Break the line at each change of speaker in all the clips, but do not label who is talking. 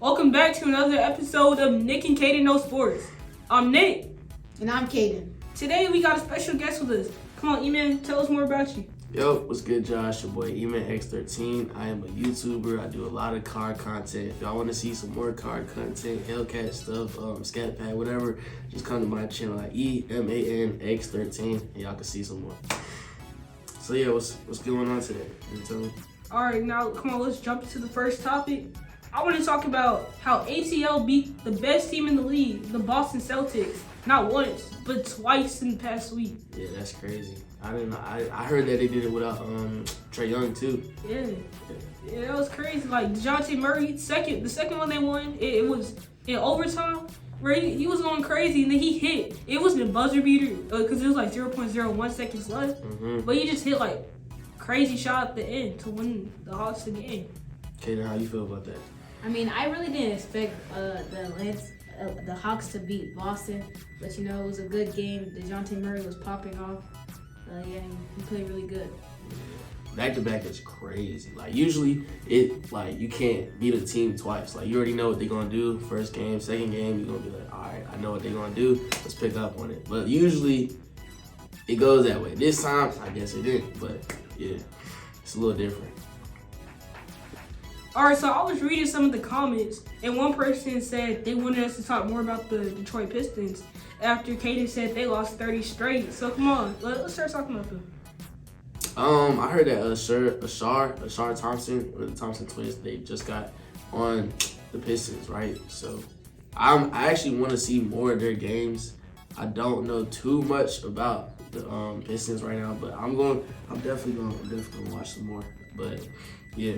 Welcome back to another episode of Nick and Caden Know Sports. I'm Nick.
And I'm Caden.
Today we got a special guest with us. Come on, E-Man, tell us more about you.
Yo, what's good, Josh? Your boy E-Man X13. I am a YouTuber. I do a lot of card content. If y'all want to see some more card content, Hellcat stuff, Scat Pack, whatever, just come to my channel at E-M-A-N X13 and y'all can see some more. So yeah, what's going on today? You tell me.
All right, now come on, let's jump into the first topic. I want to talk about how ATL beat the best team in the league, the Boston Celtics, not once, but twice in the past week.
Yeah, that's crazy. I didn't know. I heard that they did it without Trae Young too.
Yeah, that was crazy. Like DeJounte Murray, the second one they won, it was in overtime where he was going crazy and then he hit. It wasn't a buzzer beater because it was like 0.01 seconds left, but he just hit like crazy shot at the end to win the Hawks the game.
Kaden, how you feel about that?
I mean, I really didn't expect the Hawks to beat Boston, but you know, it was a good game. DeJounte Murray was popping off. He played really good.
Back to back is crazy. Like usually you can't beat a team twice. Like you already know what they're gonna do. First game, second game, you're gonna be like, all right, I know what they're gonna do. Let's pick up on it. But usually it goes that way. This time, I guess it didn't. But yeah, it's a little different.
All right, so I was reading some of the comments, and one person said they wanted us to talk more about the Detroit Pistons after Caden said they lost 30 straight. So come on, let's start talking about them.
I heard that Ashar Thompson, one of the Thompson twins, they just got on the Pistons, right? So I actually want to see more of their games. I don't know too much about the Pistons right now, but I'm definitely gonna watch some more. But yeah.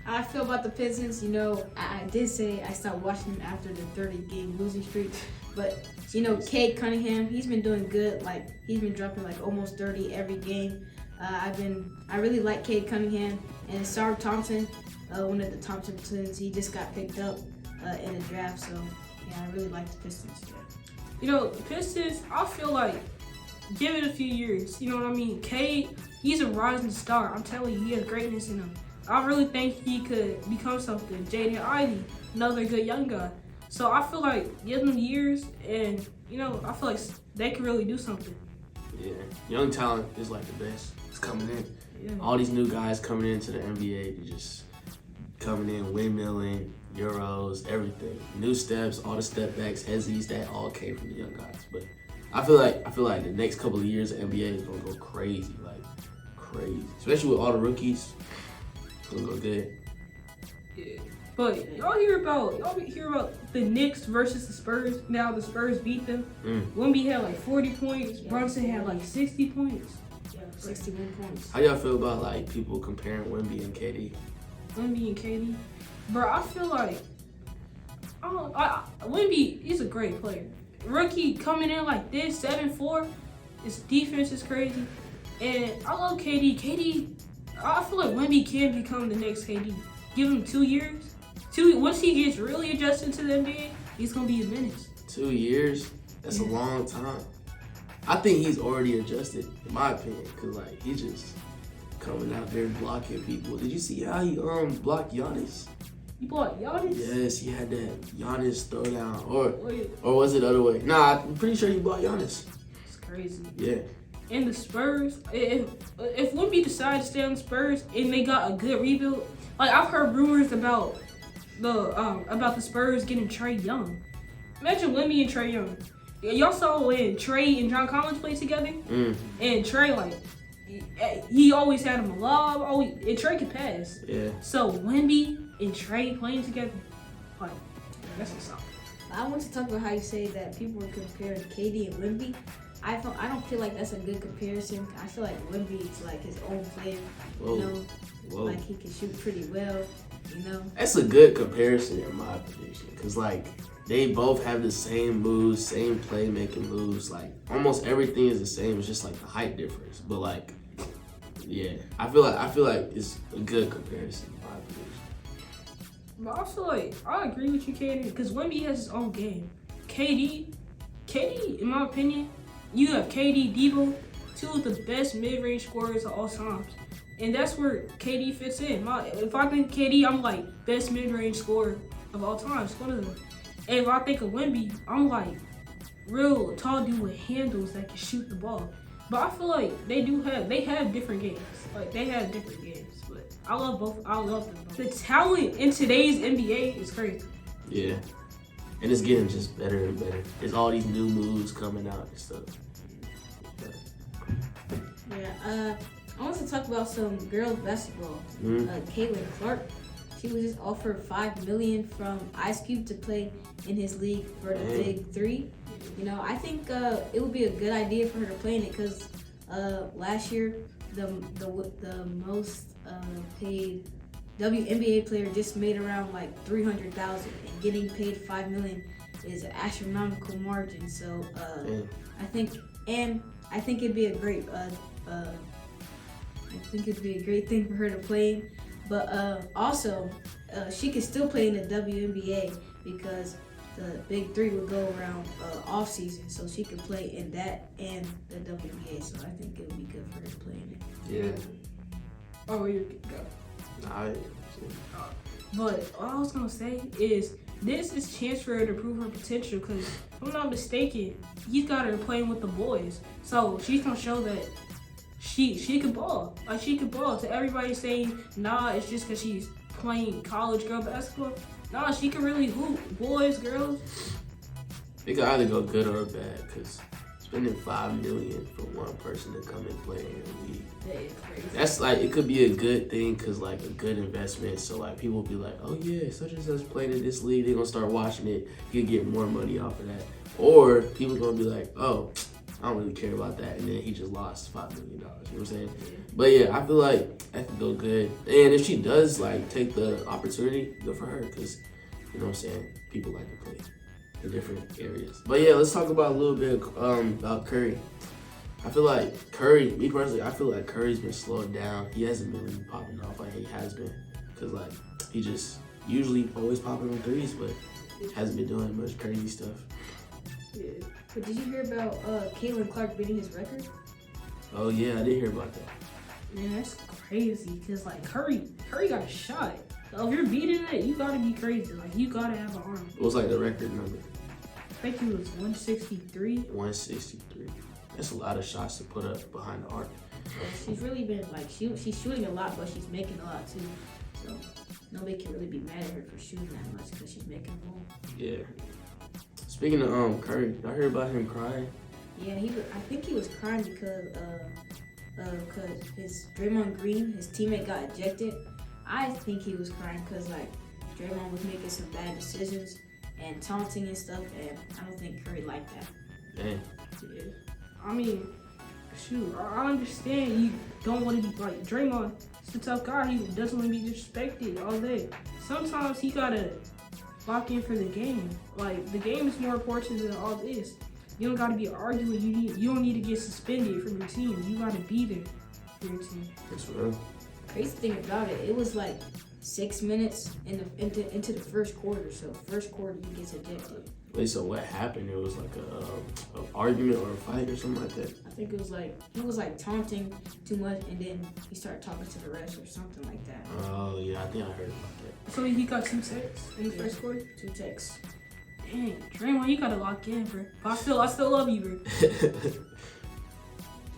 How I feel about the Pistons, you know, I did say I stopped watching them after the 30-game losing streak, but you know, Cade Cunningham, he's been doing good. Like he's been dropping like almost 30 every game. I really like Cade Cunningham and Ashar Thompson, one of the Thompson twins. He just got picked up in the draft, so yeah, I really like the Pistons.
You know, the Pistons, I feel like give it a few years. You know what I mean? Cade, he's a rising star. I'm telling you, he has greatness in him. I really think he could become something. Jaden Ivey, another good young guy. So I feel like give them years, and you know, I feel like they could really do something.
Yeah, young talent is like the best. It's coming in.
Yeah.
All these new guys coming into the NBA, they just coming in, windmilling, Euros, everything. New steps, all the step backs, hezzies, that all came from the young guys. But I feel like the next couple of years, the NBA is gonna go crazy, like crazy, especially with all the rookies. It's gonna go good.
Yeah. But y'all hear about the Knicks versus the Spurs. Now the Spurs beat them. Wemby had like 40 points. Brunson had like 60 points.
Yeah, 61 points.
How y'all feel about like people comparing Wemby and KD?
Wemby and KD. Bro, I feel like Wemby is a great player. Rookie coming in like this, 7'4". His defense is crazy. And I love KD. KD, I feel like Wemby can become the next KD. Give him 2 years. Once he gets really adjusted to the NBA, he's gonna be a menace.
2 years? That's a long time. I think he's already adjusted, in my opinion, because like he just coming out there blocking people. Did you see how he blocked Giannis?
You blocked Giannis?
Yes, he had that Giannis throwdown, or was it the other way? Nah, I'm pretty sure he blocked Giannis.
It's crazy.
Yeah.
And the Spurs, if Wemby decides to stay on the Spurs and they got a good rebuild, like I've heard rumors about the Spurs getting Trae Young. Imagine Wemby and Trae Young. Y'all saw when Trae and John Collins played together, and Trae like he always had him alive. And Trae could pass.
Yeah.
So Wemby and Trae playing together, like that's what's up.
I want to talk about how you say that people were comparing KD and Wemby. I don't feel like that's a good comparison. I feel like Wemby is like his own player.
Whoa.
You know,
Whoa.
like he can shoot pretty well. You know.
That's a good comparison in my prediction, because like they both have the same moves, same playmaking moves. Like almost everything is the same. It's just like the height difference. But like, yeah, I feel like it's a good comparison in my prediction.
But I feel like I agree with you, KD, because Wemby has his own game. KD, in my opinion, you have KD, Debo, two of the best mid-range scorers of all times. And that's where KD fits in. If I think KD, I'm like best mid-range scorer of all time. It's one of them. And if I think of Wemby, I'm like real tall dude with handles that can shoot the ball. But I feel like they have different games. Like they have different games. But I love both. I love them both. The talent in today's NBA is crazy.
Yeah. And it's getting just better and better. There's all these new moves coming out and stuff.
Yeah, I want to talk about some girls basketball. Caitlin Clark, she was just offered $5 million from Ice Cube to play in his league for the Big Three. You know, I think it would be a good idea for her to play in it because last year the most paid WNBA player just made around like $300,000, and getting paid $5 million is an astronomical margin. So I think it'd be a great thing for her to play in. But also she could still play in the WNBA because the Big Three would go around off season, so she could play in that and the WNBA. So I think it would be good for her to play in it.
Yeah.
Oh, you can go. But all I was gonna say is this is chance for her to prove her potential because if I'm not mistaken, he's got her playing with the boys. So she's gonna show that she can ball. Like she can ball. To everybody saying, nah, it's just cause she's playing college girl basketball. Nah, she can really hoop. Boys, girls.
It could either go good or bad because spending $5 million for one person to come and play in your league.
That is crazy.
That's like, it could be a good thing because like a good investment. So like people will be like, oh yeah, such and such playing in this league. They're gonna start watching it. You can get more money off of that. Or people gonna be like, oh, I don't really care about that. And then he just lost $5 million. You know what I'm saying? But yeah, I feel like that could go good. And if she does like take the opportunity, good for her because, you know what I'm saying, people like to play in different areas. But yeah, let's talk about a little bit about Curry. I feel like me personally, I feel like Curry's been slowed down. He hasn't been really popping off like he has been. Because like, he just usually always popping on threes, but hasn't been doing much crazy stuff.
Yeah.
But did you hear about Caitlin Clark beating his record?
Oh yeah, I did hear about that.
Man, that's crazy because like Curry got a shot. So if you're beating it, you gotta be crazy. Like you gotta have an arm.
What was like the record number?
I think it was 163.
163. That's a lot of shots to put up behind the arc.
Yeah, she's really been like she's shooting a lot, but she's making a lot too. So nobody can really be mad at her for shooting that much because she's making more.
Yeah. Speaking of Curry, I heard about him crying.
Yeah, I think he was crying because his Draymond Green, his teammate, got ejected. I think he was crying because like Draymond was making some bad decisions and taunting and stuff, and I don't think Curry liked that.
Dang.
Yeah. I mean, shoot, I understand you don't want to be like Draymond. He's a tough guy. He doesn't want to be disrespected all day. Sometimes he gotta lock in for the game. Like the game is more important than all this. You don't gotta be arguing. You don't need to get suspended from your team. You gotta be there for your team.
That's real.
Crazy thing about it was like 6 minutes into the first quarter. So first quarter he gets ejected.
Wait, so what happened? It was like a argument or a fight or something like that?
I think it was like he was like taunting too much, and then he started talking to the refs or something like that.
Oh yeah, I think I heard about that.
So he got 2 sets in the first quarter.
2 texts.
Dang, Draymond, you gotta lock in, bro. But I still love you, bro.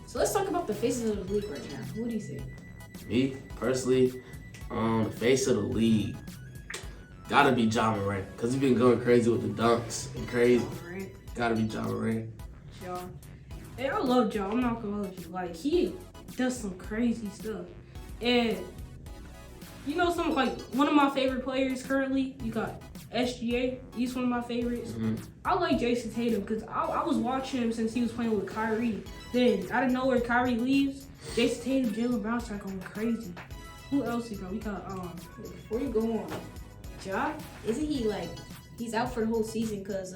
So let's talk about the faces of the league right now. What do you think?
Me personally, the face of the league gotta be Ja Morant because he's been going crazy with the dunks and crazy. Gotta be Ja Morant.
Ja. Hey, I love Ja. I'm not gonna hold you. Like he does some crazy stuff, and you know, some like one of my favorite players currently. You got SGA. He's one of my favorites.
Mm-hmm.
I like Jason Tatum because I was watching him since he was playing with Kyrie. Then out of nowhere, Kyrie leaves. Jason Tatum, Jaylen Brown start going crazy. Who else we got? We got
Before you go on, Ja, isn't he like he's out for the whole season because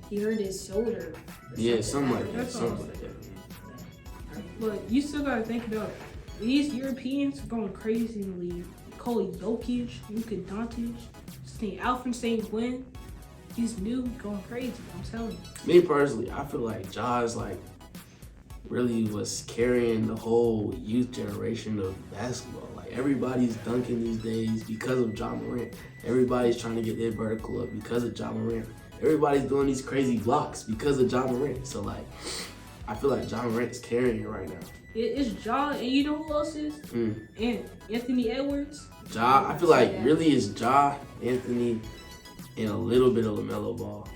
he hurt his shoulder?
Yeah, something like that.
That's
Something
all.
like that.
But you still gotta think about it. These Europeans are going crazy in the league. Nikola Jokic, Luka Doncic, Alfred St. Gwen. He's new, going crazy. I'm telling you.
Me personally, I feel like Ja is like really was carrying the whole youth generation of basketball. Like everybody's dunking these days because of Ja Morant. Everybody's trying to get their vertical up because of Ja Morant. Everybody's doing these crazy blocks because of Ja Morant. So like, I feel like Ja Morant's carrying it right now.
It's Ja, and you know who else is? And Anthony Edwards.
Ja, I feel like really it's Ja, Anthony, and a little bit of LaMelo Ball.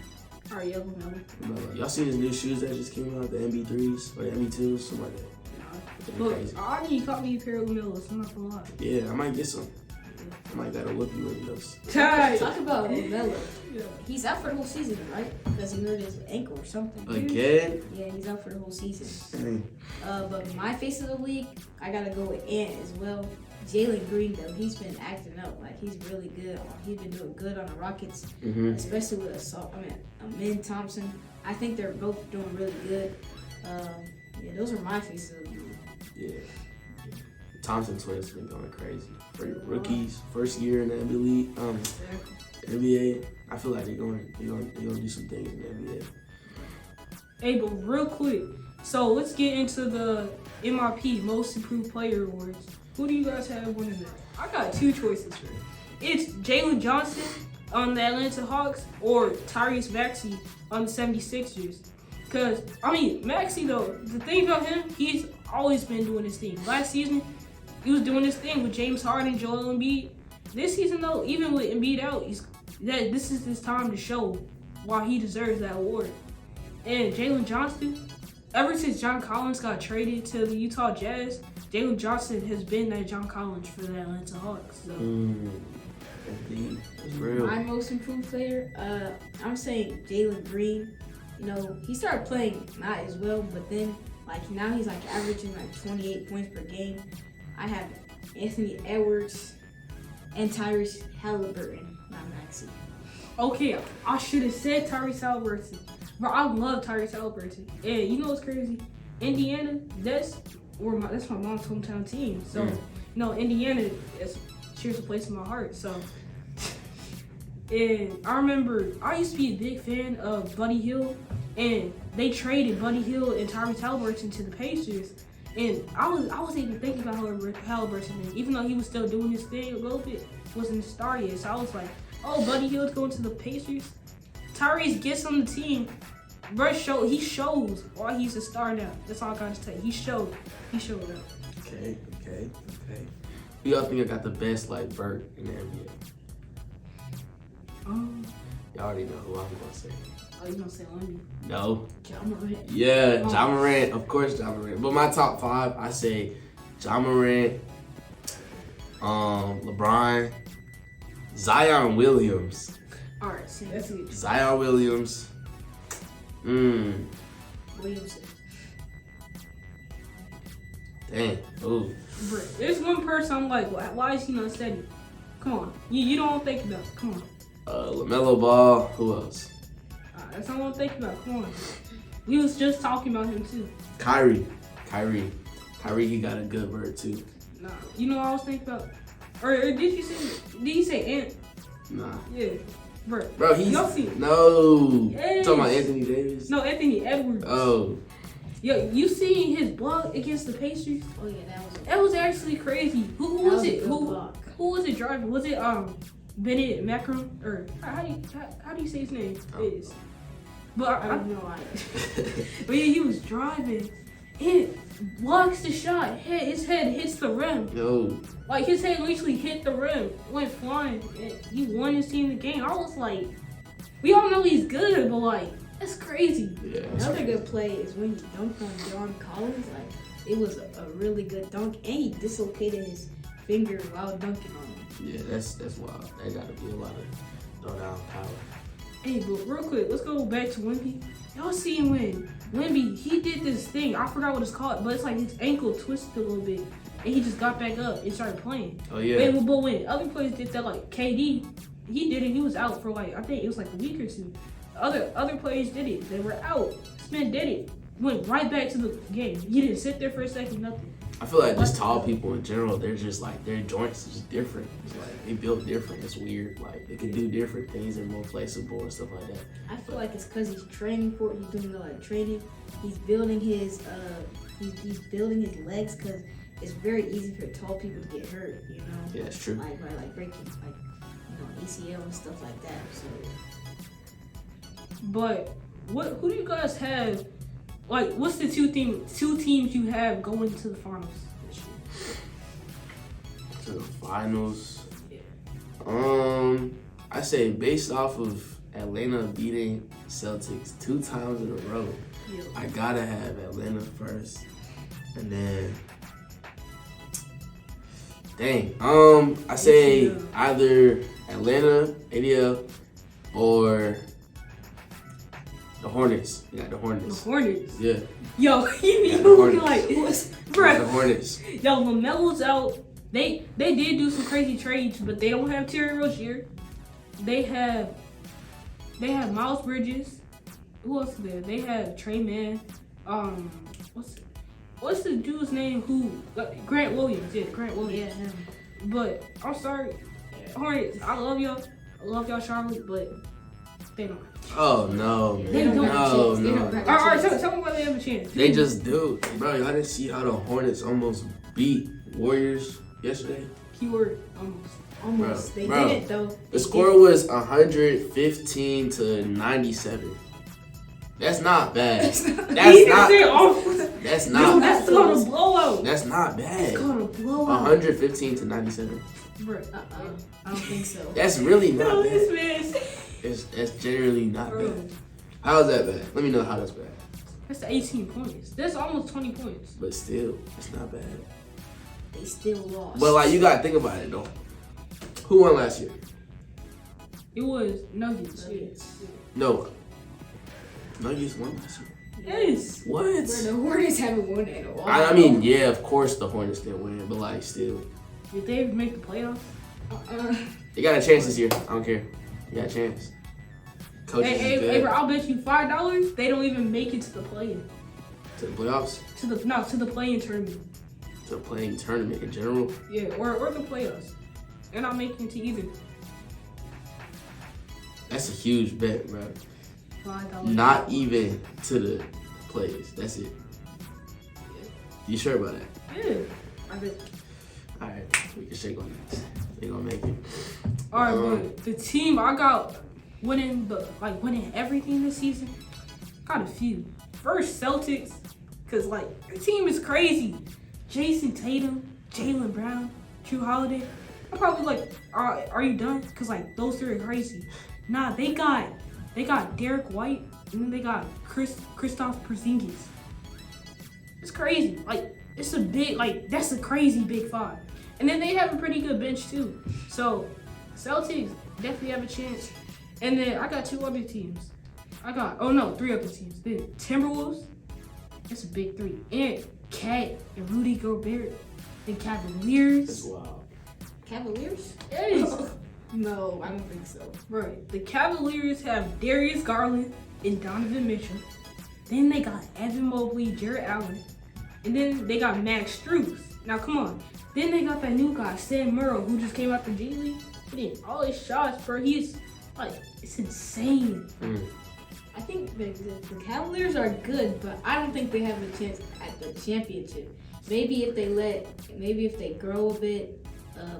All right, yeah, LaMelo.
Y'all seen his new shoes that just came out, the MB3s or the MB2s, something like that?
Look, I already caught me a pair of LaMelos, I'm not gonna lie.
Yeah, I might get some. I might gotta whip you in those.
Talk about LaMelo. Yeah. He's out for the whole season, right? Because he hurt his ankle or something.
Again?
Yeah, he's out for the whole season. But my face of the league, I gotta go with Ant as well. Jalen Green, though, he's been acting up. Like, he's really good. He's been doing good on the Rockets, especially with Amin Thompson. I think they're both doing really good. Yeah, those are my faces of the league.
Yeah. Thompson twins been going crazy. For rookies, first year in the NBA. I feel like they're gonna do some things in the NBA.
Hey, but real quick, so let's get into the MIP Most Improved Player Awards. Who do you guys have winning that? I got two choices for it. It's Jalen Johnson on the Atlanta Hawks or Tyrese Maxey on the 76ers. Because, I mean, Maxey, though, the thing about him, he's always been doing his thing. Last season, he was doing his thing with James Harden, Joel Embiid. This season, though, even with Embiid out, this is his time to show why he deserves that award. And Jalen Johnson, ever since John Collins got traded to the Utah Jazz, Jalen Johnson has been that John Collins for the Atlanta Hawks. So.
That's real.
My most improved player, I'm saying Jalen Green. You know, he started playing not as well, but then now he's averaging 28 points per game. I have Anthony Edwards and Tyrese Halliburton, not Maxey.
Okay, I should have said Tyrese Halliburton. Bro, I love Tyrese Halliburton. And you know what's crazy? Indiana, that's my mom's hometown team. So, Indiana shares a place in my heart. So, and I remember I used to be a big fan of Buddy Hield, and they traded Buddy Hield and Tyrese Halliburton to the Pacers. And I wasn't even thinking about Halliburton, even though he was still doing his thing a little bit, wasn't a star yet. So I was like, oh, Buddy Hield's going to the Pacers. Tyrese gets on the team. Bro, he shows why he's a star now. That's all I got to tell you. He showed up.
Okay. Who y'all think I got the best vert in the NBA? Y'all already know who I'm gonna say.
Oh, you gonna say Lundy?
No.
Ja Morant.
Yeah, Ja Morant. Of course, Ja Morant. But my top 5, I say Ja Morant, LeBron, Zion Williams.
All right, see, that's it.
Zion Williams.
Williamson.
Dang. Ooh.
Bro, there's one person I'm like, why is he not steady? Come on, you don't think about it. Come on.
LaMelo Ball. Who else?
That's not what I'm thinking about. Come on. We was just talking about him too.
Kyrie, he got a good vert too.
Nah, you know what I was thinking about? Or did you say Ant?
Nah.
Yeah. Bro,
he's
y'all see it?
No.
Yes.
Talking about Anthony Davis?
No, Anthony Edwards.
Oh.
Yo, you seen his block against the Pacers?
Oh yeah,
that was actually crazy. Who was it? Who was it driving? Was it Bennett Macron, or how do you say his name? But I don't know why. But yeah, he was driving. It blocks the shot. His head hits the rim.
Yo.
His head literally hit the rim, went flying. And he won his team the game. I was like, we all know he's good, but that's crazy.
Yeah.
Another good play is when he dunked on John Collins. It was a really good dunk, and he dislocated his finger while dunking on him.
Yeah, that's wild. That gotta be a lot of throwdown power.
Hey, but real quick, let's go back to Wemby. Y'all seen when Wemby, he did this thing. I forgot what it's called, but it's his ankle twisted a little bit, and he just got back up and started playing.
Oh yeah.
But when other players did that, KD, he did it. He was out for I think it was a week or two. Other players did it. They were out. Smith did it. Went right back to the game. He didn't sit there for a second, nothing.
I feel like just tall people in general, they're just their joints is just different. It's they built different. It's weird. They can do different things. They're more flexible and stuff like that.
I feel like it's because he's training for it. He's doing training. He's building his he's building his legs because it's very easy for tall people to get hurt. You know.
Yeah, it's true.
Like breaking ACL and stuff like that. So.
But who do you guys have? Like, what's the two teams you have going to the finals this year?
To the finals.
Yeah.
I say based off of Atlanta beating Celtics 2 times in a row,
Yeah.
I gotta have Atlanta first, and then I say
ATL.
either Atlanta, ATL, or the Hornets. You got the
The
Hornets.
Hornets.
Yeah,
Yo,
Yeah,
you
the
be
Hornets.
like,
the
bruh.
Hornets.
Yo, LaMelo's out. They did do some crazy trades, but they don't have Terry Rozier. They have Miles Bridges. Who else is there? They have Trey Mann. What's the dude's name? Grant Williams. Yeah, Grant Williams.
Yeah.
But I'm sorry, Hornets. I love y'all. I love y'all, Charlotte, but they don't.
Oh no, man.
They don't have a
no,
chance. They don't
no.
have a
All right,
chance.
tell me why they have a chance.
They just do, bro. Y'all didn't see how the Hornets almost beat Warriors yesterday.
Keyword almost.
Almost. They
Bro.
did it though.
The
They
score
did
was 115 to 97. That's not bad.
He
That's not.
said almost.
That's
No,
not.
that's called a blowout.
That's not
It's
bad.
called a blowout.
115 to 97.
Bruh.
it. I don't think so.
That's really not
No, this
bad.
man.
That's generally not
Bro.
bad. How's that bad? Let me know how that's bad.
That's 18 points. That's almost 20 points.
But still, it's not bad.
They still lost.
But like, you gotta think about it though. Who won last year?
It was Nuggets.
Nuggets.
No. Nuggets won last year.
Yes.
What?
Bro, the Hornets haven't won at all.
I mean, yeah, of course the Hornets didn't win, but like, still,
Did they make the playoffs?
they got a chance this year. I don't care. You got a chance. Coaches is
Hey,
good.
bro, I'll bet you $5 they don't even make it to the play-in.
To the playoffs,
To the play-in tournament.
to playing tournament in general.
Yeah, or the playoffs. They're not making it to either.
That's a huge bet, bro.
$5.
Not even to the plays. That's it. You sure about that?
Yeah. I bet.
All right, we can shake on that. They gonna make it.
All right, but the team I got winning everything this season. Got a few. First, Celtics, cause like the team is crazy. Jason Tatum, Jaylen Brown, Drew Holiday. I'm probably like, are you done? Cause like those three are crazy. Nah, they got Derek White, and then they got Kristaps Porzingis. It's crazy. Like it's a big that's a crazy big five. And then they have a pretty good bench too. So Celtics definitely have a chance. And then I got 2 other teams. 3 other teams. The Timberwolves, that's a big 3. And Cat and Rudy Gobert. The Cavaliers.
That's wild.
Cavaliers?
Yes.
No, I don't think so.
Right. The Cavaliers have Darius Garland and Donovan Mitchell. Then they got Evan Mobley, Jarrett Allen. And then they got Max Strus. Now come on. Then they got that new guy, Sam Merrill, who just came out the G League. He did all his shots, bro. He's like, it's insane.
I think the Cavaliers are good, but I don't think they have a chance at the championship. Maybe if they grow a bit,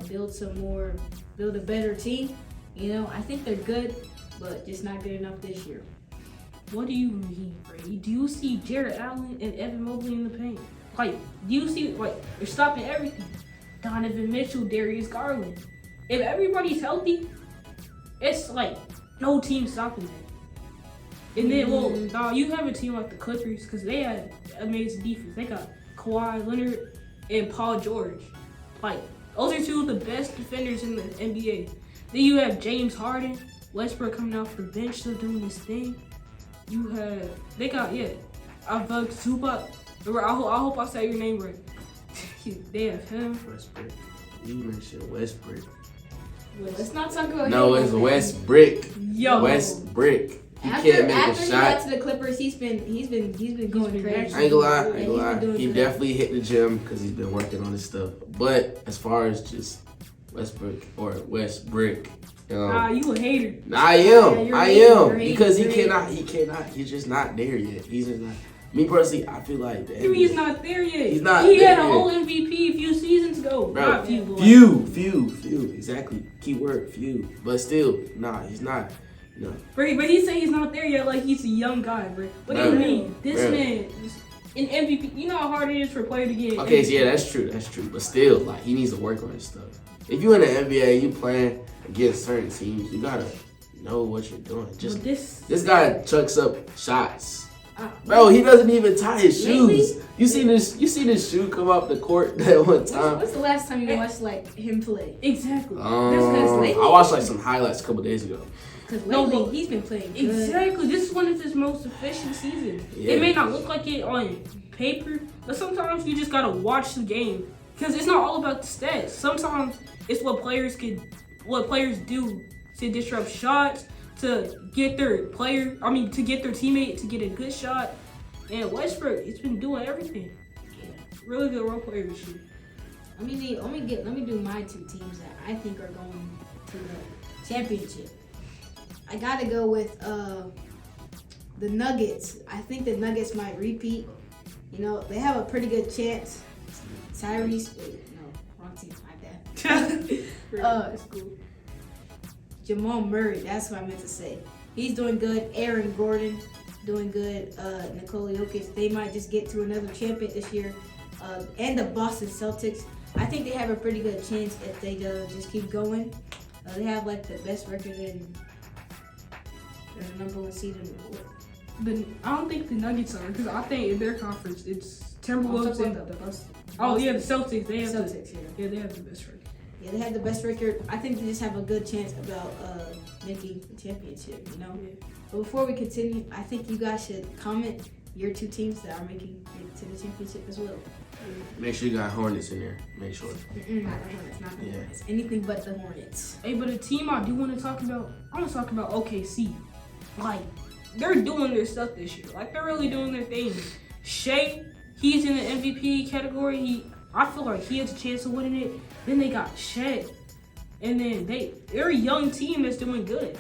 build a better team. You know, I think they're good, but just not good enough this year.
What do you mean, Brady? Do you see Jarrett Allen and Evan Mobley in the paint? Like, do you see, they're stopping everything. Donovan Mitchell, Darius Garland. If everybody's healthy, it's like no team stopping that. And then, you have a team like the Clippers because they had amazing defense. They got Kawhi Leonard and Paul George. Like, those are 2 of the best defenders in the NBA. Then you have James Harden, Westbrook coming off the bench still doing his thing. They got Avug Zubac. I hope I say your name right. They have him.
Westbrook. You mentioned Westbrook.
Let's not talk about
No,
him.
it's Westbrook.
Yo.
Westbrook. He
After
can't make a
he
shot.
got to the Clippers, he's been going crazy.
I ain't gonna lie.
Yeah, he's been doing
He
good.
definitely hit the gym because he's been working on his stuff. But as far as just Westbrook or Westbrook,
You a hater.
I
Yeah,
am.
you're
I
hating,
am
you're
because he
hating.
cannot. He's just not there yet. He's just not. Me personally, I feel like the
He's not there yet.
He's not
He
there
had a
yet.
whole MVP a few seasons ago.
Bro,
Not few.
few. Exactly. Keyword, few. But still, nah, he's not. No.
But he say he's not there yet, like he's a young guy, bro. What do you mean? This man is an MVP. You know how hard it is for a player to get.
Okay,
MVP.
so yeah, that's true. But still, like, he needs to work on his stuff. If you in the NBA, you playing against certain teams, you gotta know what you're doing. Just this guy chucks up shots. Bro, he doesn't even tie his shoes. You seen his shoe come off the court that one time?
What's the last time you watched like him play?
Exactly.
I watched like some highlights a couple days ago.
Because lately he's been playing good.
Exactly. This is one of his most efficient seasons.
Yeah.
It may not look like it on paper, but sometimes you just gotta watch the game because it's not all about the stats. Sometimes it's what players do to disrupt shots, to get their teammate to get a good shot. And Westbrook, he's been doing everything. Really good role player this year.
Let me do my two teams that I think are going to the championship. I gotta go with the Nuggets. I think the Nuggets might repeat. You know, they have a pretty good chance. Wrong team, my bad. Jamal Murray, that's what I meant to say. He's doing good. Aaron Gordon doing good. Nikola Jokic, they might just get to another champion this year. And the Boston Celtics, I think they have a pretty good chance if they just keep going. They have like the best record in. They're the number one seed in the world.
I don't think the Nuggets are, because I think in their conference it's Timberwolves and
the Boston.
the Celtics. They have they have the best record.
Yeah, they have the best record. I think they just have a good chance about making the championship, you know?
Yeah.
But before we continue, I think you guys should comment your two teams that are making it to the championship as well.
Make sure you got Hornets in there. Make sure.
Not the Hornets, not the Hornets. Anything but the Hornets.
Hey, but a team I do want to talk about, I want to talk about OKC. Like, they're doing their stuff this year. Like, they're really doing their thing. Shea, he's in the MVP category. I feel like he has a chance of winning it. Then they got Shed. And then they're a young team that's doing good.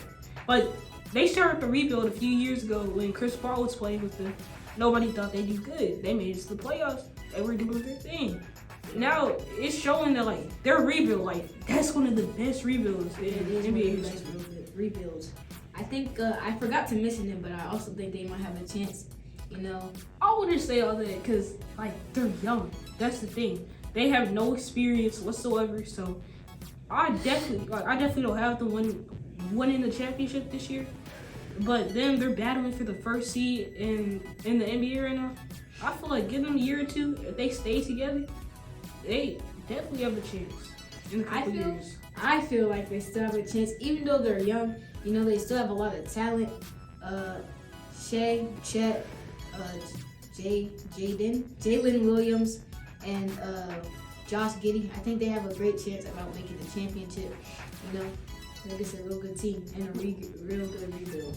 Like, they started the rebuild a few years ago when Chris Paul was playing with them. Nobody thought they'd do good. They made it to the playoffs. They were doing their thing. Now, it's showing that, like, their rebuild, like, that's one of the best rebuilds in NBA history.
Rebuilds. I think, I forgot to mention them, but I also think they might have a chance, you know.
I wouldn't say all that because, like, they're young. That's the thing. They have no experience whatsoever, so I definitely don't have them winning the championship this year. But then they're battling for the first seed in the NBA right now. I feel like give them a year or two, if they stay together, they definitely have a chance in a couple years.
I feel like they still have a chance, even though they're young. You know, they still have a lot of talent. Shea, Chet, Jalen Williams, and Josh Giddey. I think they have a great chance about making the championship. You know, I think it's a real good team and a real good rebuild.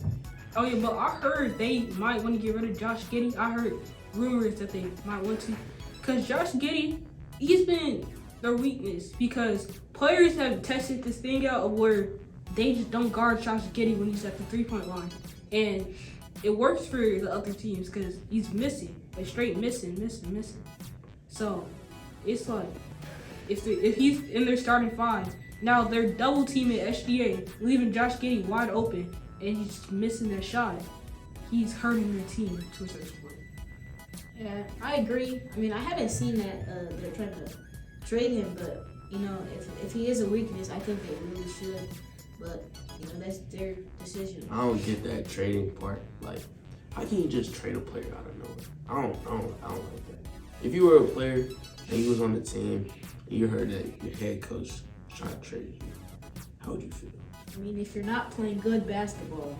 Oh yeah, but I heard they might want to get rid of Josh Giddey. I heard rumors that they might want to, because Josh Giddey, he's been their weakness because players have tested this thing out of where they just don't guard Josh Giddey when he's at the 3-point line, and it works for the other teams because he's missing, like straight missing. So it's like if he's in their starting five, now they're double teaming SGA, leaving Josh Giddey wide open, and he's just missing that shot. He's hurting their team to a certain point.
Yeah, I agree. I mean, I haven't seen that they're trying to trade him, but you know, if he is a weakness, I think they really should. But you know, that's their decision.
I don't get that trading part. Like, how can you just trade a player out of nowhere? I don't like that. If you were a player and you was on the team and you heard that your head coach was trying to trade you, how would you feel?
I mean, if you're not playing good basketball,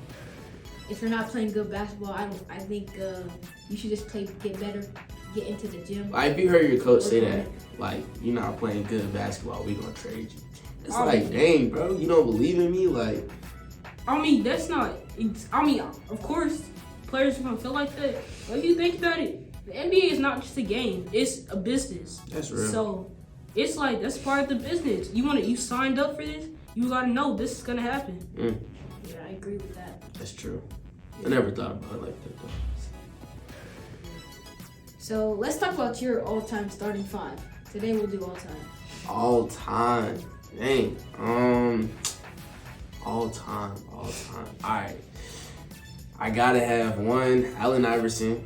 I think you should just get better, get into the gym.
Like, if you heard your coach say that, like, you're not playing good basketball, we gonna trade you. It's like, dang, bro, you don't believe in me? Like,
I mean, that's not. I mean, of course, players are gonna feel like that. But if you think about it, the NBA is not just a game; it's a business.
That's real.
So it's like that's part of the business. You signed up for this. You gotta know this is gonna happen.
Yeah, I agree with that.
That's true. I never thought about it like that though.
So let's talk about your all-time starting five. Today we'll do all-time.
All time. Dang. All time. Alright. I gotta have one, Allen Iverson.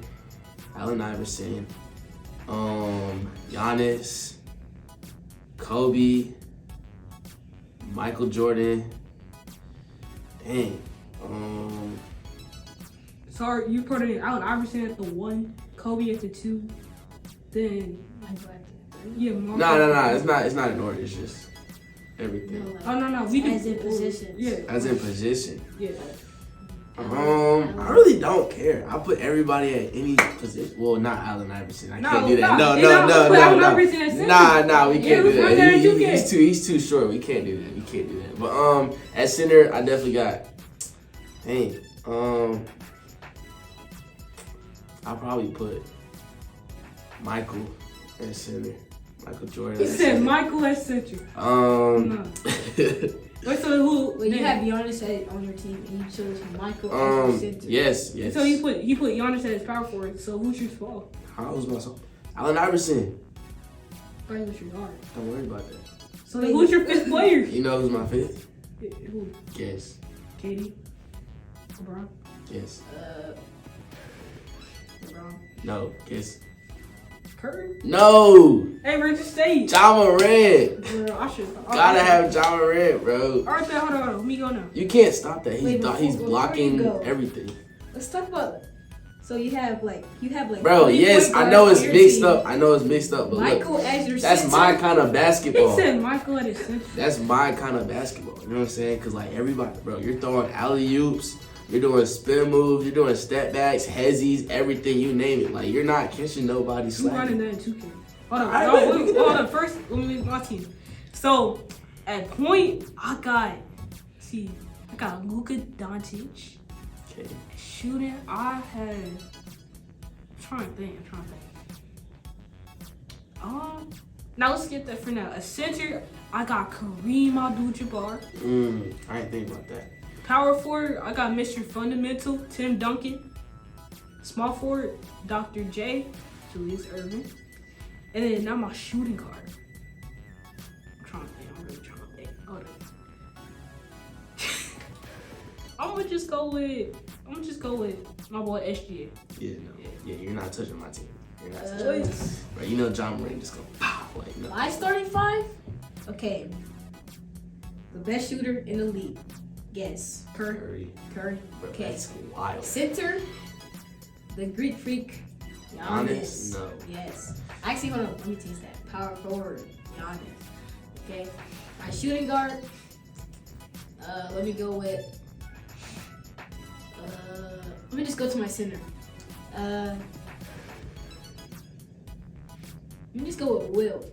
Giannis. Kobe. Michael Jordan. Dang.
Sorry, you put in Allen Iverson at the 1, Kobe at the 2, then yeah, Mark.
No. It's not in order. It's just everything.
No. We can
As in positions.
Yeah.
As in position.
Yeah.
I really don't care. I put everybody at any position. Well, not Allen Iverson. I can't do that. No. Nah. We can't do that. He's too short. We can't do that. But at center, I definitely got. Dang. I'll probably put Michael at center. Michael Jordan.
He said Michael at center.
No.
Wait, so who?
Well, you have Giannis on your team, and you chose Michael as your center.
Yes.
So he put Giannis at his power forward. So who's your small?
How's myself? Allen Iverson.
Probably who's your guard.
Don't worry about that.
So then who's your fifth player?
You know who's my fifth?
Who?
Guess.
Katie. LeBron.
Guess.
LeBron.
No. Guess.
Curry.
No.
Hey, we're just staying.
Ja Morant.
Bro, I should.
Gotta have Ja Morant, bro.
All right, then, hold on. Let me go now.
You can't stop that.
Wait,
He's
before
blocking
you go.
everything.
Let's talk about. So you have like.
Bro, yes,
point
I know
guards
it's
on your
mixed
team.
up. But
Michael
look,
as your
that's
center.
my kind of
He
basketball.
said Michael at his center.
That's my kind of basketball. You know what I'm saying? Because, like, everybody, bro, you're throwing alley-oops, you're doing spin moves, you're doing step backs, hezzies, everything, you name it. Like, you're not catching nobody
You running
slacking.
that in 2K. Hold on.
All right,
Hold on. First, let me make my team. So, at point, I got Luka Doncic.
Okay.
Shooting, I had. I'm trying to think. Now let's get that for now. A center, I got Kareem Abdul-Jabbar.
I ain't think about that.
Power forward, I got Mr. Fundamental, Tim Duncan. Small forward, Dr. J, Julius Erving. And then now my shooting guard. I'm really trying to think. Hold on. I'm gonna just go with my boy SGA.
Yeah, you're not touching my team. You're not touching
Wait.
my team. Bro, you know John Moran just go pow. Like, no.
My starting five? Okay. The best shooter in the league. Guess.
Curry.
Curry.
Bro,
Okay.
that's wild.
Center. The Greek freak.
Giannis? No.
Yes. Actually, hold on. Let me change that. Power forward. Giannis. Okay. My shooting guard. Let me go with. Let me just go to my center. Let me just go with Will.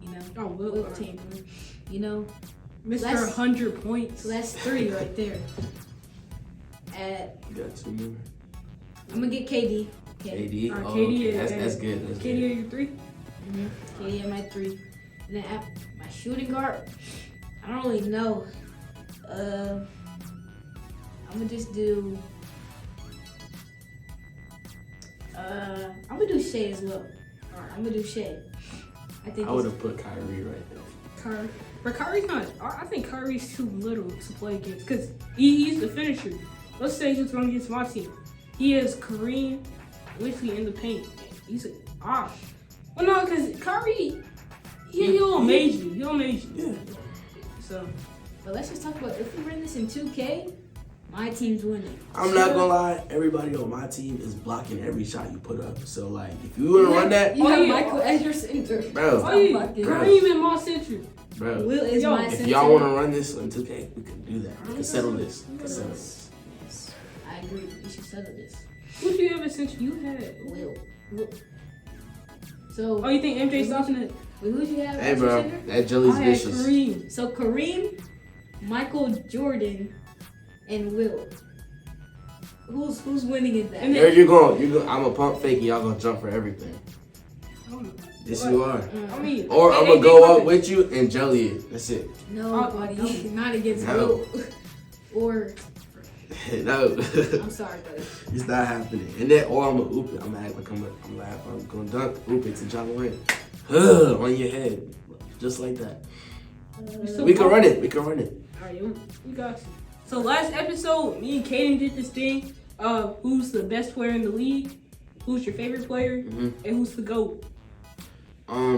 You know.
Oh,
Will Chamberlain. You know.
Mr.
That's-
100 points.
So that's 3 right there.
You got 2 more.
I'm gonna get KD. Okay.
KD?
Alright,
Oh,
KD
okay.
is-
That's good. That's
Katie,
good.
are you 3?
KD at my 3. And then at my shooting guard, I don't really know. I'm gonna just do. I'm gonna do Shea as well. Alright, I'm gonna do Shea. I think
I would have put Kyrie right there.
Kyrie. But Kyrie's not. I think Kyrie's too little to play against because he's the finisher. Let's say he's going against my team. He has Kareem literally in the paint. He's well, no, because Kyrie, he don't major. He don't major.
Yeah.
So,
But let's just talk about if we run this in 2K, my team's winning.
I'm not gonna lie, everybody on my team is blocking every shot you put up. So, like, if you wanna run that,
You have
yeah.
Michael as your center.
Bro.
oh yeah,
fucking-
Kareem in my century.
bro,
Will is
Yo,
my
if
center.
y'all wanna run this on 2K, we can do that. We can settle this. We can settle this.
Yes, I agree. We should settle this.
Who do you have a century? You had.
Will. So,
Oh, you think MJ stopping it?
who do you have
Hey,
as your
bro,
center?
that jelly's
I had
vicious.
Kareem.
So Kareem, Michael Jordan, and Will. Who's winning in that?
And
There you're going. I'm a pump fake and y'all gonna jump for everything. Yes, you are.
I mean,
Or I'm gonna go up with you and jelly it. That's it.
No, buddy, not against
No.
Will. Or
No.
I'm sorry, brother.
It's not happening. And then, or I'm gonna oop it. I'm gonna act like I'm laughing. I'm gonna dunk, oop it to John Moran. On your head. Just like that. We can run it. We can run it.
Alright, we got you. So last episode, me and Caden did this thing of who's the best player in the league, who's your favorite player, and who's the GOAT.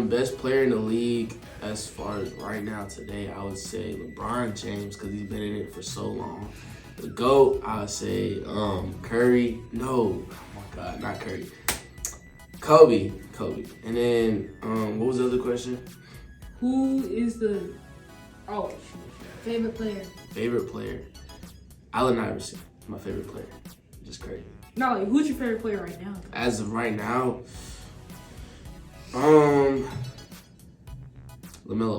Best player in the league as far as right now today, I would say LeBron James because he's been in it for so long. The GOAT, I would say Curry. No, oh my God, not Curry. Kobe. And then what was the other question?
Who is the
Favorite player?
Favorite player? Allen Iverson, my favorite player. Just crazy.
No, like, who's your favorite player right now?
As of right now, LaMelo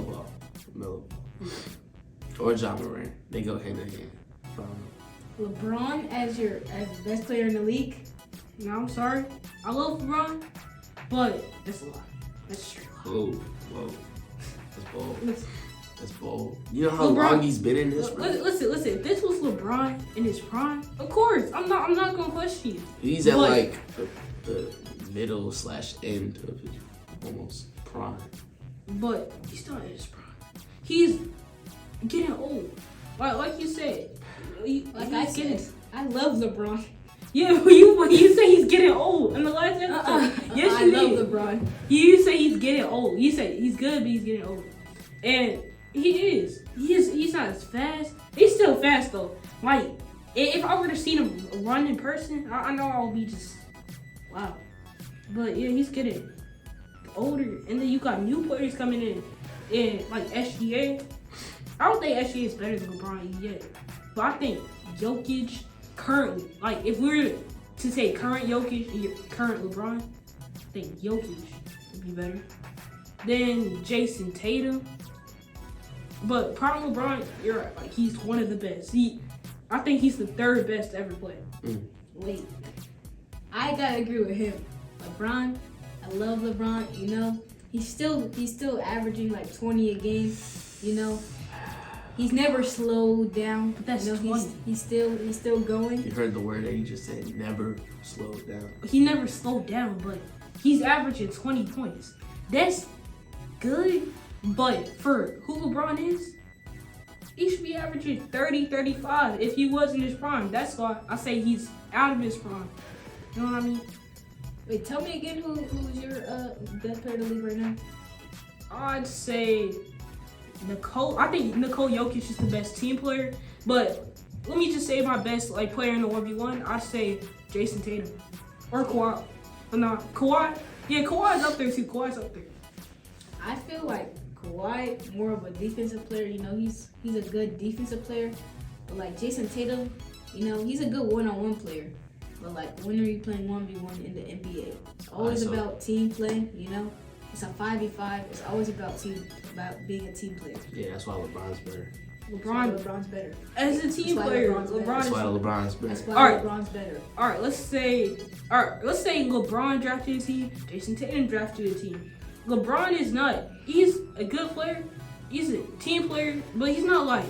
Ball. Or John Moran. They go hand in hand.
LeBron as best player in the league?
No, I'm sorry. I love LeBron, but that's a lot. That's straight lie.
Whoa. That's bold.
Listen.
That's bold. You know how long he's been in this, bro?
Listen. If this was LeBron in his prime, of course, I'm not gonna question you.
He's at like the middle / end of his almost prime.
But he's still in his prime. He's getting old. Like you said.
I love LeBron.
Yeah, when you say he's getting old in the last episode. Yes,
I love LeBron.
You say he's getting old. You say he's good, but he's getting old. And he is. He's not as fast. He's still fast though. Like, if I were to see him run in person, I know I would be just wow. But yeah, he's getting older. And then you got new players coming in like SGA. I don't think SGA is better than LeBron yet. But I think Jokic currently, like if we were to say current Jokic and current LeBron, I think Jokic would be better. Then Jason Tatum. But prime LeBron, you're right. Like he's one of the best. I think he's the third best to ever play.
Wait, I gotta agree with him. LeBron, I love LeBron. You know, he's still averaging like 20 a game. You know, he's never slowed down.
But that's
20. He's still going.
You heard the word that he just said. Never slowed down.
He never slowed down, but he's averaging 20 points. That's good. But for who LeBron is, he should be averaging 30, 35 if he was in his prime. That's why I say he's out of his prime. You know what I mean?
Wait, tell me again who's your best player in the league right now?
I'd say I think Nikola Jokic is the best team player. But let me just say my best player in the 1v1. I'd say Jason Tatum or Kawhi. But no, Kawhi. Yeah, Kawhi's up there too. Kawhi's up there.
I feel like Kawhi more of a defensive player. You know, he's a good defensive player. But like Jason Tatum, you know, he's a good one-on-one player. But like, when are you playing 1v1 in the NBA? It's always about team play. You know, it's a 5v5. It's always about being a team player.
Yeah, that's why LeBron's better.
LeBron's better.
As a team player,
That's why LeBron's better.
That's why LeBron's better.
All right, let's say LeBron drafted a team. Jason Tatum drafted a team. LeBron is not. He's a good player. He's a team player, but he's not like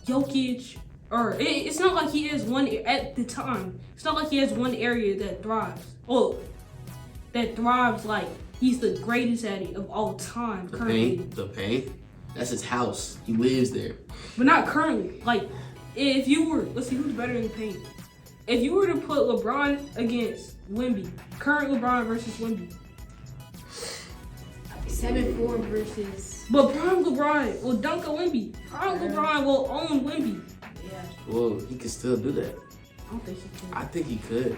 Jokic. Or it's not like he has one at the time. It's not like he has one area that thrives. Oh, that thrives like he's the greatest at it of all time currently.
The paint. That's his house. He lives there.
But not currently. Like if you were, let's see who's better in the paint. If you were to put LeBron against Wemby, current LeBron versus Wemby.
7-4 versus.
But prime LeBron will dunk on Wemby. Prime LeBron will own Wemby.
Yeah.
Well, he could still do that.
I don't think he can.
I think he could.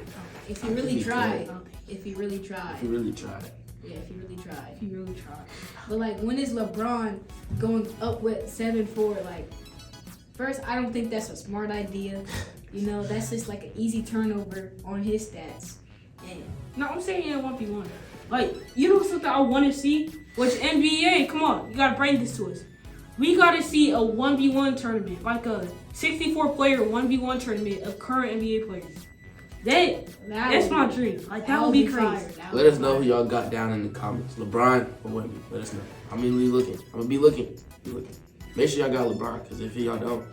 If he really tried. If he really tried.
If he really tried.
Yeah, if he really tried.
If he really tried.
But like, when is LeBron going up with 7-4? Like, first, I don't think that's a smart idea. You know, that's just like an easy turnover on his stats. And
No, I'm saying in 1v1. Like, you know something I want to see? Which NBA, come on, you got to bring this to us. We got to see a 1v1 tournament, like a 64-player 1v1 tournament of current NBA players. That's my dream. Like, that would be crazy.
Let us know who y'all got down in the comments. LeBron or Wemby. Let us know. I'm gonna be looking. I'm gonna be looking. Make sure y'all got LeBron, because if y'all don't,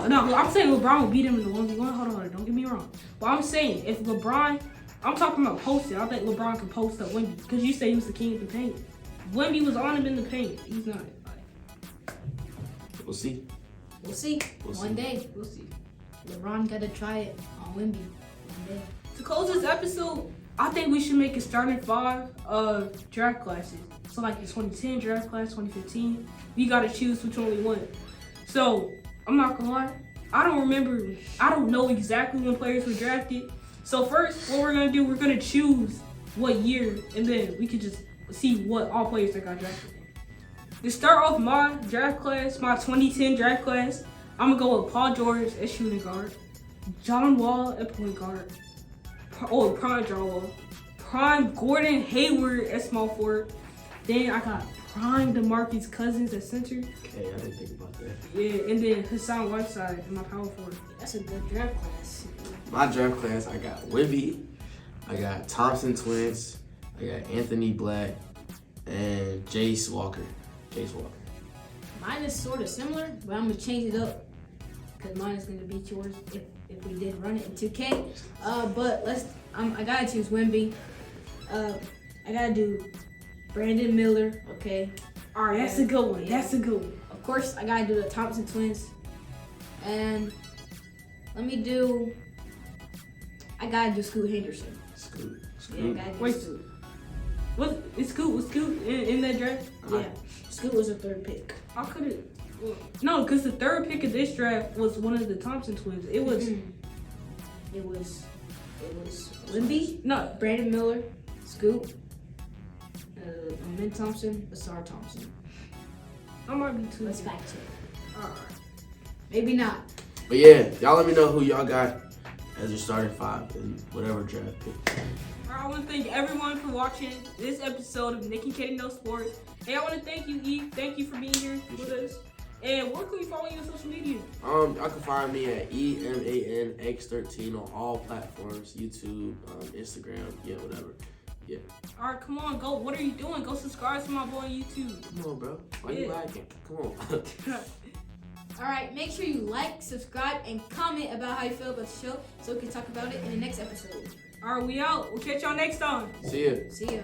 No, I'm saying LeBron will beat him in the 1v1. Hold on, don't get me wrong. But I'm saying if LeBron, I'm talking about posting. I think LeBron can post up Wemby because you say he was the king of the paint. Wemby was on him in the paint. He's not.
We'll see.
We'll see.
We'll
One
see.
day.
We'll see.
LeBron got to try it on Wemby. One day.
To close this episode, I think we should make a starting 5 of draft classes. So like the 2010 draft class, 2015. You gotta choose which one we want. So I'm not gonna lie, I don't know exactly when players were drafted. So first, what we're gonna do, we're gonna choose what year, and then we could just see what all players that got drafted. To start off my draft class, my 2010 draft class, I'm gonna go with Paul George at shooting guard, John Wall at point guard, prime John Wall, prime Gordon Hayward at small forward. Then I got prime DeMarcus Cousins at center.
Okay, I didn't think about that.
Yeah, and then Hassan Whiteside in my power forward.
That's a good draft class.
My draft class, I got Wemby, I got Thompson twins, I got Anthony Black, and Jace Walker.
Mine is sort of similar, but I'm gonna change it up because mine is gonna beat yours if we did run it in 2K. But I gotta choose Wemby. I gotta do Brandon Miller. Okay.
All right, that's a good one.
Yeah.
That's a good one.
Of course, I gotta do the Thompson twins, and I gotta do Scoot Henderson.
Scoot.
Yeah, I gotta do
Wait,
Scoot.
was Scoot in that draft?
Yeah, Scoot was a 3rd pick.
I couldn't. No, because the 3rd pick of this draft was one of the Thompson twins. It was
It was Wemby,
no.
Brandon Miller, Scoot, Min Thompson, Asar Thompson.
I might be too.
Let's fact check.
All right.
Maybe not.
But yeah, y'all let me know who y'all got as your starting 5 in whatever draft pick.
I want to thank everyone for watching this episode of Nick and Caden No Sports. Hey, I want to thank you, E. Thank you for being here with us. And where can we follow you on social media?
Y'all can find me at EMANX13 on all platforms, YouTube, Instagram, yeah, whatever. Yeah.
All right, come on, go. What are you doing? Go subscribe to my boy on YouTube.
Come on, bro. Why you lagging? Come on.
All right, make sure you like, subscribe, and comment about how you feel about the show so we can talk about it in the next episode.
All right, we out. We'll catch y'all next time.
See ya.
See ya.